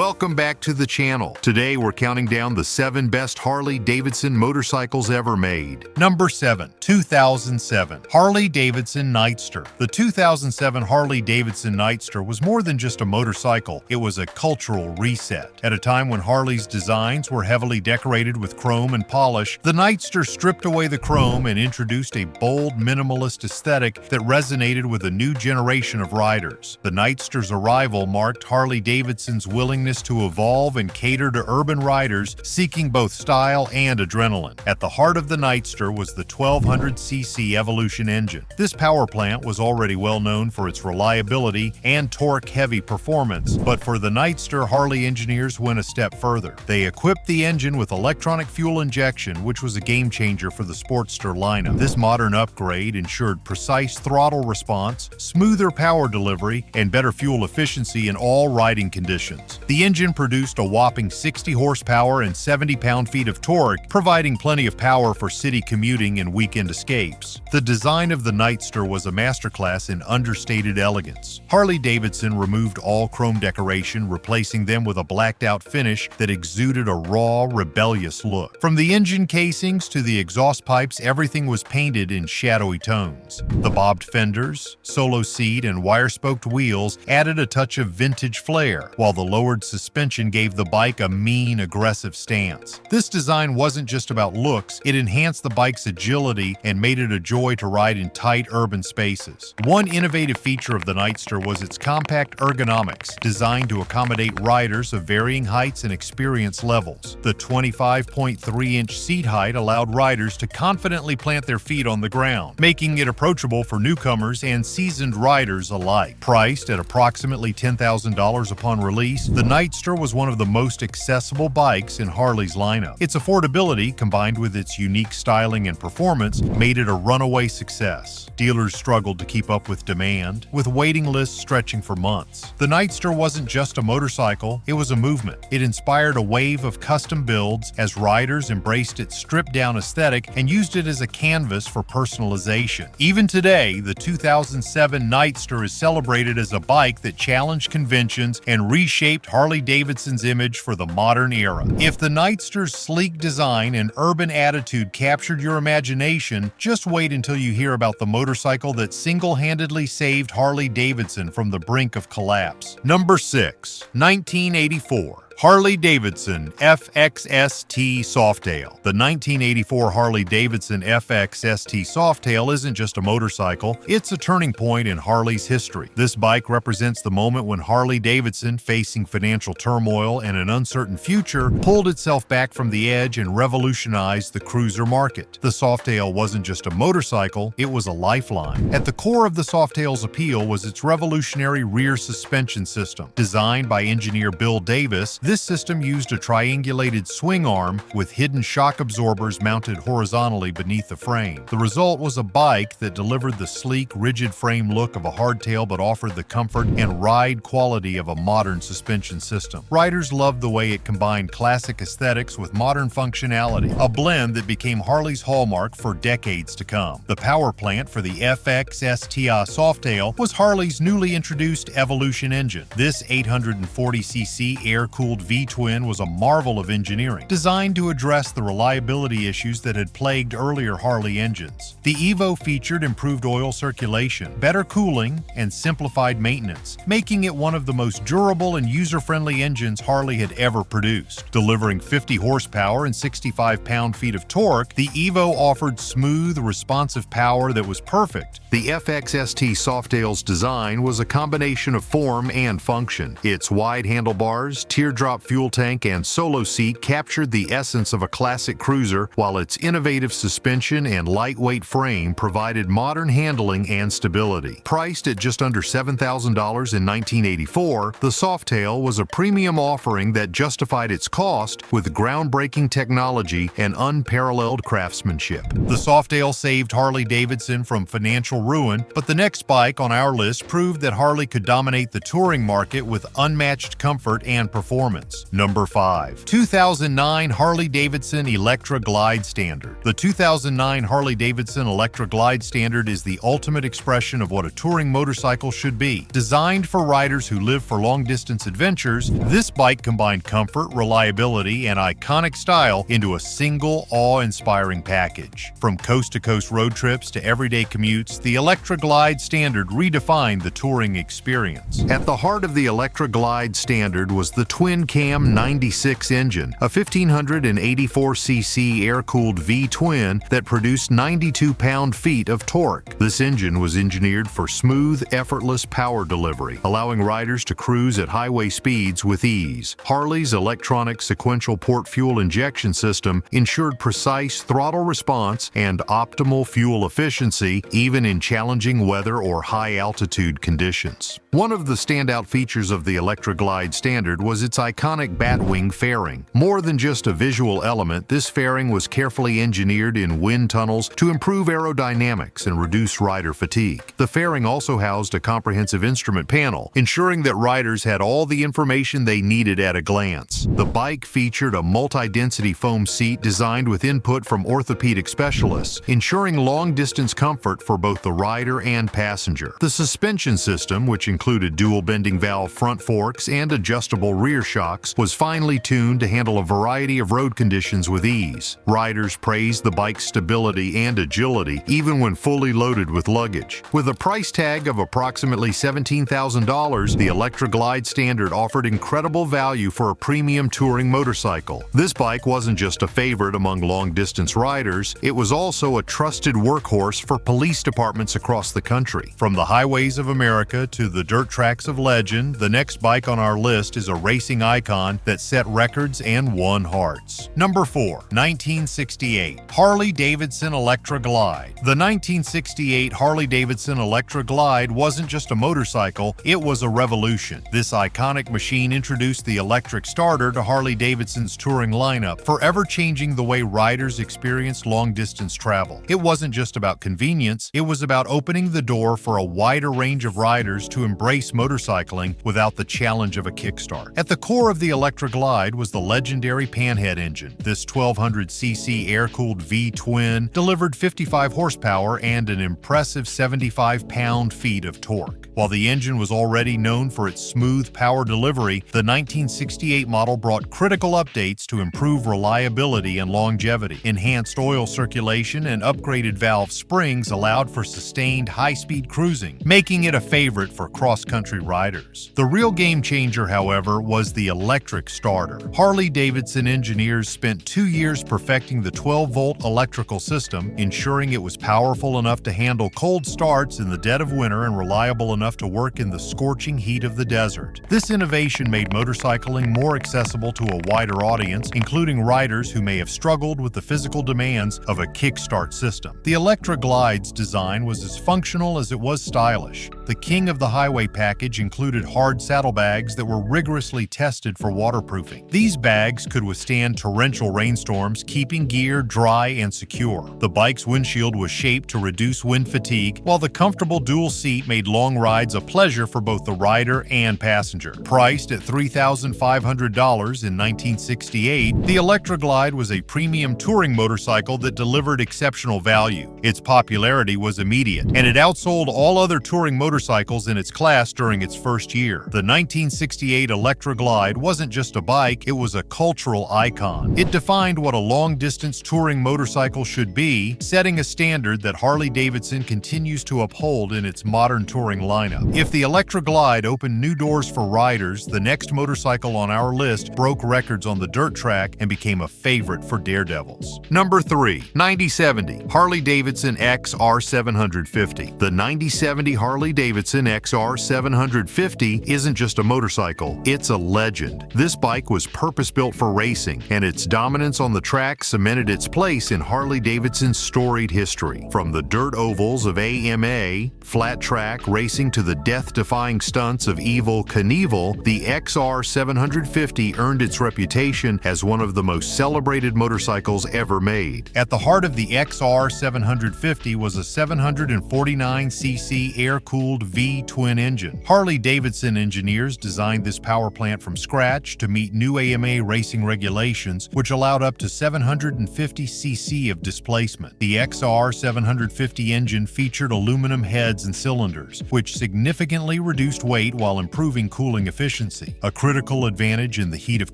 Welcome back to the channel. Today we're counting down the 7 best Harley Davidson motorcycles ever made. Number 7. 2007 Harley Davidson Nightster. The 2007 Harley Davidson Nightster was more than just a motorcycle, it was a cultural reset. At a time when Harley's designs were heavily decorated with chrome and polish, the Nightster stripped away the chrome and introduced a bold, minimalist aesthetic that resonated with a new generation of riders. The Nightster's arrival marked Harley Davidson's willingness to evolve and cater to urban riders seeking both style and adrenaline. At the heart of the Nightster was the 1200cc Evolution engine. This power plant was already well known for its reliability and torque-heavy performance, but for the Nightster, Harley engineers went a step further. They equipped the engine with electronic fuel injection, which was a game-changer for the Sportster lineup. This modern upgrade ensured precise throttle response, smoother power delivery, and better fuel efficiency in all riding conditions. The engine produced a whopping 60 horsepower and 70 pound-feet of torque, providing plenty of power for city commuting and weekend escapes. The design of the Nightster was a masterclass in understated elegance. Harley Davidson removed all chrome decoration, replacing them with a blacked-out finish that exuded a raw, rebellious look. From the engine casings to the exhaust pipes, everything was painted in shadowy tones. The bobbed fenders, solo seat, and wire-spoked wheels added a touch of vintage flair, while the lowered suspension gave the bike a mean, aggressive stance. This design wasn't just about looks, it enhanced the bike's agility and made it a joy to ride in tight urban spaces. One innovative feature of the Nightster was its compact ergonomics, designed to accommodate riders of varying heights and experience levels. The 25.3-inch seat height allowed riders to confidently plant their feet on the ground, making it approachable for newcomers and seasoned riders alike. Priced at approximately $10,000 upon release, the Nightster was one of the most accessible bikes in Harley's lineup. Its affordability, combined with its unique styling and performance, made it a runaway success. Dealers struggled to keep up with demand, with waiting lists stretching for months. The Nightster wasn't just a motorcycle, it was a movement. It inspired a wave of custom builds as riders embraced its stripped-down aesthetic and used it as a canvas for personalization. Even today, the 2007 Nightster is celebrated as a bike that challenged conventions and reshaped Harley Davidson's image for the modern era. If the Nightster's sleek design and urban attitude captured your imagination, just wait until you hear about the motorcycle that single-handedly saved Harley Davidson from the brink of collapse. Number 6. 1984 Harley Davidson FXST Softail. The 1984 Harley Davidson FXST Softail isn't just a motorcycle, it's a turning point in Harley's history. This bike represents the moment when Harley Davidson, facing financial turmoil and an uncertain future, pulled itself back from the edge and revolutionized the cruiser market. The Softail wasn't just a motorcycle, it was a lifeline. At the core of the Softail's appeal was its revolutionary rear suspension system. Designed by engineer Bill Davis, this system used a triangulated swing arm with hidden shock absorbers mounted horizontally beneath the frame. The result was a bike that delivered the sleek, rigid frame look of a hardtail but offered the comfort and ride quality of a modern suspension system. Riders loved the way it combined classic aesthetics with modern functionality, a blend that became Harley's hallmark for decades to come. The power plant for the FXSTI Softail was Harley's newly introduced Evolution engine. This 840cc air-cooled V-twin was a marvel of engineering, designed to address the reliability issues that had plagued earlier Harley engines. The Evo featured improved oil circulation, better cooling, and simplified maintenance, making it one of the most durable and user-friendly engines Harley had ever produced. Delivering 50 horsepower and 65 pound-feet of torque, the Evo offered smooth, responsive power that was perfect. The FXST Softail's design was a combination of form and function. Its wide handlebars, teardrop fuel tank, and solo seat captured the essence of a classic cruiser, while its innovative suspension and lightweight frame provided modern handling and stability. Priced at just under $7,000 in 1984, the Softail was a premium offering that justified its cost with groundbreaking technology and unparalleled craftsmanship. The Softail saved Harley Davidson from financial ruin, but the next bike on our list proved that Harley could dominate the touring market with unmatched comfort and performance. performance. Number 5. 2009 Harley-Davidson Electra Glide Standard. The 2009 Harley-Davidson Electra Glide Standard is the ultimate expression of what a touring motorcycle should be. Designed for riders who live for long-distance adventures, this bike combined comfort, reliability, and iconic style into a single, awe-inspiring package. From coast-to-coast road trips to everyday commutes, the Electra Glide Standard redefined the touring experience. At the heart of the Electra Glide Standard was the twin-cam 96 engine, a 1,584cc air-cooled V-twin that produced 92 pound-feet of torque. This engine was engineered for smooth, effortless power delivery, allowing riders to cruise at highway speeds with ease. Harley's electronic sequential port fuel injection system ensured precise throttle response and optimal fuel efficiency, even in challenging weather or high-altitude conditions. One of the standout features of the Electra Glide Standard was its iconic batwing fairing. More than just a visual element, this fairing was carefully engineered in wind tunnels to improve aerodynamics and reduce rider fatigue. The fairing also housed a comprehensive instrument panel, ensuring that riders had all the information they needed at a glance. The bike featured a multi-density foam seat designed with input from orthopedic specialists, ensuring long-distance comfort for both the rider and passenger. The suspension system, which included dual bending valve front forks and adjustable rear shocks, was finely tuned to handle a variety of road conditions with ease. Riders praised the bike's stability and agility, even when fully loaded with luggage. With a price tag of approximately $17,000, the Electra Glide Standard offered incredible value for a premium touring motorcycle. This bike wasn't just a favorite among long-distance riders, it was also a trusted workhorse for police departments across the country. From the highways of America to the dirt tracks of legend, the next bike on our list is a racing icon that set records and won hearts. Number 4. 1968 Harley-Davidson Electra Glide. The 1968 Harley-Davidson Electra Glide wasn't just a motorcycle, it was a revolution. This iconic machine introduced the electric starter to Harley-Davidson's touring lineup, forever changing the way riders experienced long-distance travel. It wasn't just about convenience, it was about opening the door for a wider range of riders to embrace motorcycling without the challenge of a kickstart. At the core of the Electra Glide was the legendary Panhead engine. This 1200cc air-cooled V-twin delivered 55 horsepower and an impressive 75 pound-feet of torque. While the engine was already known for its smooth power delivery, the 1968 model brought critical updates to improve reliability and longevity. Enhanced oil circulation and upgraded valve springs allowed for sustained high-speed cruising, making it a favorite for cross-country riders. The real game-changer, however, was the electric starter. Harley-Davidson engineers spent 2 years perfecting the 12-volt electrical system, ensuring it was powerful enough to handle cold starts in the dead of winter and reliable enough to work in the scorching heat of the desert. This innovation made motorcycling more accessible to a wider audience, including riders who may have struggled with the physical demands of a kickstart system. The Electra Glide's design was as functional as it was stylish. The king of the highway package included hard saddlebags that were rigorously tested for waterproofing. These bags could withstand torrential rainstorms, keeping gear dry and secure. The bike's windshield was shaped to reduce wind fatigue, while the comfortable dual seat made long rides a pleasure for both the rider and passenger. Priced at $3,500 in 1968, the Electra Glide was a premium touring motorcycle that delivered exceptional value. Its popularity was immediate, and it outsold all other touring motorcycles in its class during its first year. The 1968 Electra Glide wasn't just a bike, it was a cultural icon. It defined what a long-distance touring motorcycle should be, setting a standard that Harley-Davidson continues to uphold in its modern touring lineup. If the Electra Glide opened new doors for riders, the next motorcycle on our list broke records on the dirt track and became a favorite for daredevils. Number 3. 9070 Harley-Davidson XR750. The 9070 Harley-Davidson XR750 isn't just a motorcycle, it's a legend. This bike was purpose-built for racing, and its dominance on the track cemented its place in Harley-Davidson's storied history. From the dirt ovals of AMA, flat track racing to the death-defying stunts of Evel Knievel, the XR750 earned its reputation as one of the most celebrated motorcycles ever made. At the heart of the XR750 was a 749cc air-cooled V-twin engine. Harley-Davidson engineers designed this power plant from scratch to meet new AMA racing regulations, which allowed up to 750 cc of displacement. The XR 750 engine featured aluminum heads and cylinders, which significantly reduced weight while improving cooling efficiency, a critical advantage in the heat of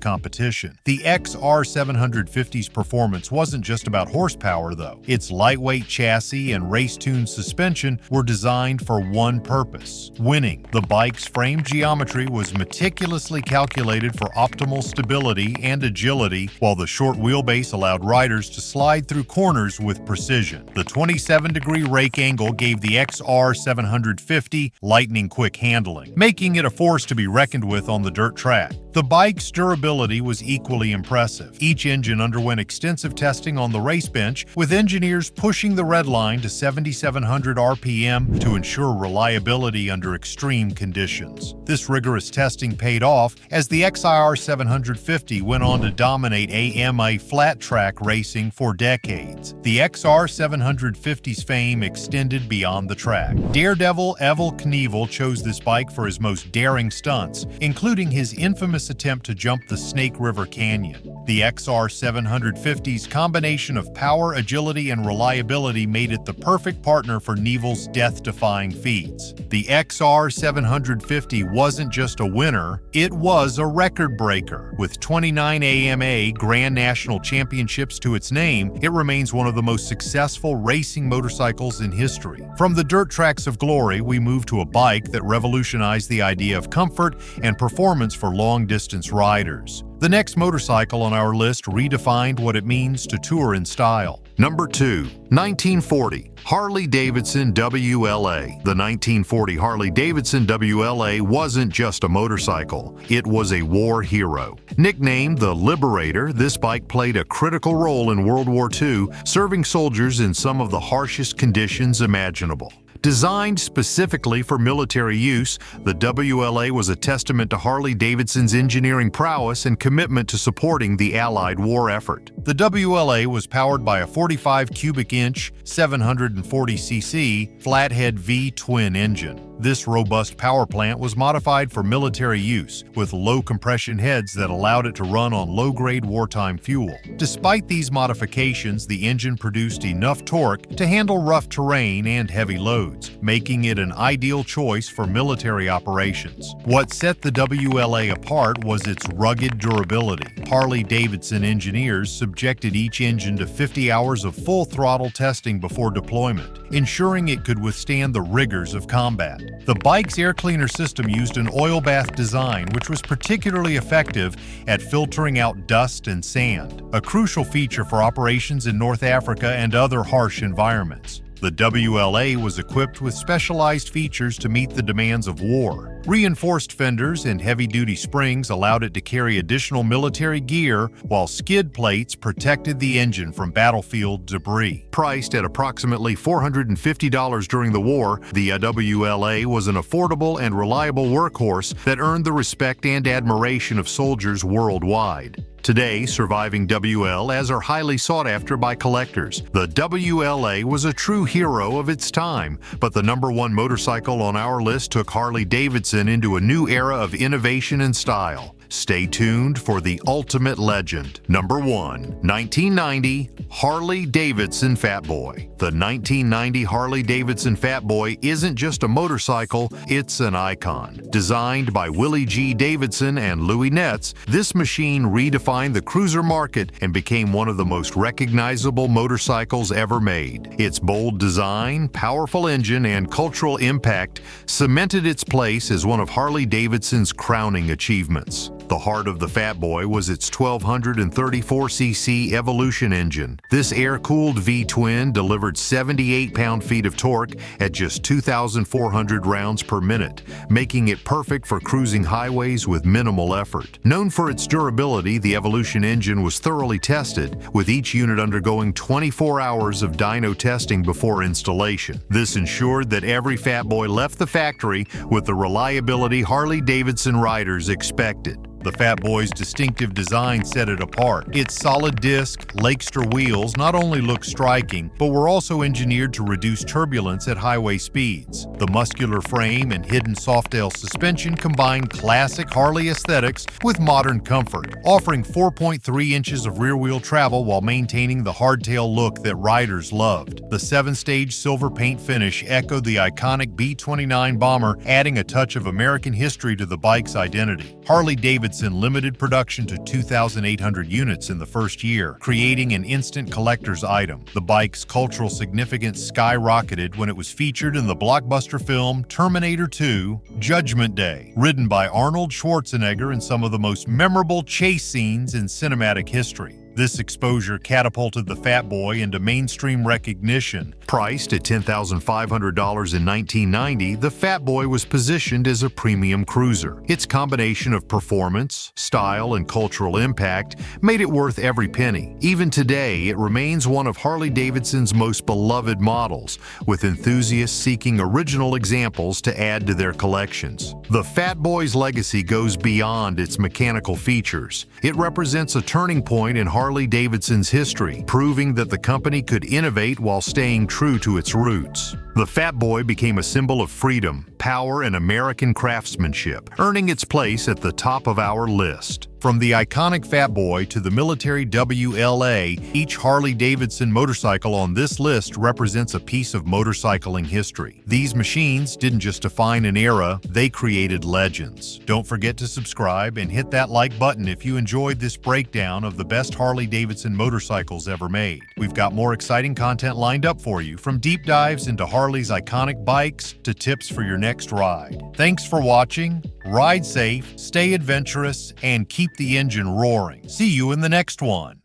competition. The XR 750's performance wasn't just about horsepower, though. Its lightweight chassis and race-tuned suspension were designed for one purpose: winning. The bike's frame geometry was meticulously calculated for optimal stability and agility, while the short wheelbase allowed riders to slide through corners with precision. The 27-degree rake angle gave the XR 750 lightning-quick handling, making it a force to be reckoned with on the dirt track. The bike's durability was equally impressive. Each engine underwent extensive testing on the race bench, with engineers pushing the red line to 7,700 RPM to ensure reliability under extreme conditions. This rigorous testing paid off as the XR 750 went on to dominate AMA flat track racing for decades. The XR 750's fame extended beyond the track. Daredevil Evel Knievel chose this bike for his most daring stunts, including his infamous attempt to jump the Snake River Canyon. The XR 750's combination of power, agility, and reliability made it the perfect partner for Knievel's death-defying feats. The XR 750 wasn't just a winner, it was a record breaker. With 29 AMA Grand National Championships to its name, it remains one of the most successful racing motorcycles in history. From the dirt tracks of glory, we move to a bike that revolutionized the idea of comfort and performance for long-distance riders. The next motorcycle on our list redefined what it means to tour in style. Number 2. 1940 Harley Davidson WLA. The 1940 Harley Davidson WLA wasn't just a motorcycle, it was a war hero. Nicknamed the Liberator, this bike played a critical role in World War II, serving soldiers in some of the harshest conditions imaginable. Designed specifically for military use, the WLA was a testament to Harley Davidson's engineering prowess and commitment to supporting the Allied war effort. The WLA was powered by a 45 cubic inch, 740 cc flathead V-twin engine. This robust power plant was modified for military use, with low compression heads that allowed it to run on low-grade wartime fuel. Despite these modifications, the engine produced enough torque to handle rough terrain and heavy loads, making it an ideal choice for military operations. What set the WLA apart was its rugged durability. Harley-Davidson engineers subjected each engine to 50 hours of full-throttle testing before deployment, ensuring it could withstand the rigors of combat. The bike's air cleaner system used an oil bath design, which was particularly effective at filtering out dust and sand, a crucial feature for operations in North Africa and other harsh environments. The WLA was equipped with specialized features to meet the demands of war. Reinforced fenders and heavy-duty springs allowed it to carry additional military gear, while skid plates protected the engine from battlefield debris. Priced at approximately $450 during the war, the WLA was an affordable and reliable workhorse that earned the respect and admiration of soldiers worldwide. Today, surviving WLAs are highly sought after by collectors. The WLA was a true hero of its time, but the number one motorcycle on our list took Harley Davidson into a new era of innovation and style. Stay tuned for the ultimate legend. Number 1. 1990 Harley Davidson Fat Boy. The 1990 Harley Davidson Fat Boy isn't just a motorcycle, it's an icon. Designed by Willie G. Davidson and Louis Netz, this machine redefined the cruiser market and became one of the most recognizable motorcycles ever made. Its bold design, powerful engine, and cultural impact cemented its place as one of Harley Davidson's crowning achievements. The heart of the Fat Boy was its 1,234cc Evolution engine. This air-cooled V-twin delivered 78 pound-feet of torque at just 2,400 rounds per minute, making it perfect for cruising highways with minimal effort. Known for its durability, the Evolution engine was thoroughly tested, with each unit undergoing 24 hours of dyno testing before installation. This ensured that every Fat Boy left the factory with the reliability Harley-Davidson riders expected. The Fat Boy's distinctive design set it apart. Its solid disc, Lakester wheels not only look striking, but were also engineered to reduce turbulence at highway speeds. The muscular frame and hidden Softail suspension combine classic Harley aesthetics with modern comfort, offering 4.3 inches of rear-wheel travel while maintaining the hardtail look that riders loved. The 7-stage silver paint finish echoed the iconic B-29 bomber, adding a touch of American history to the bike's identity. Harley Davidson limited production to 2,800 units in the first year, creating an instant collector's item. The bike's cultural significance skyrocketed when it was featured in the blockbuster film Terminator 2: Judgment Day, ridden by Arnold Schwarzenegger in some of the most memorable chase scenes in cinematic history. This exposure catapulted the Fat Boy into mainstream recognition. Priced at $10,500 in 1990, the Fat Boy was positioned as a premium cruiser. Its combination of performance, style, and cultural impact made it worth every penny. Even today, it remains one of Harley-Davidson's most beloved models, with enthusiasts seeking original examples to add to their collections. The Fat Boy's legacy goes beyond its mechanical features. It represents a turning point in Harley-Davidson's history, proving that the company could innovate while staying true to its roots. The Fat Boy became a symbol of freedom, power, and American craftsmanship, earning its place at the top of our list. From the iconic Fat Boy to the military WLA, each Harley-Davidson motorcycle on this list represents a piece of motorcycling history. These machines didn't just define an era, they created legends. Don't forget to subscribe and hit that like button if you enjoyed this breakdown of the best Harley-Davidson motorcycles ever made. We've got more exciting content lined up for you, from deep dives into Harley's iconic bikes to tips for your next ride. Thanks for watching. Ride safe, stay adventurous, and keep the engine roaring. See you in the next one.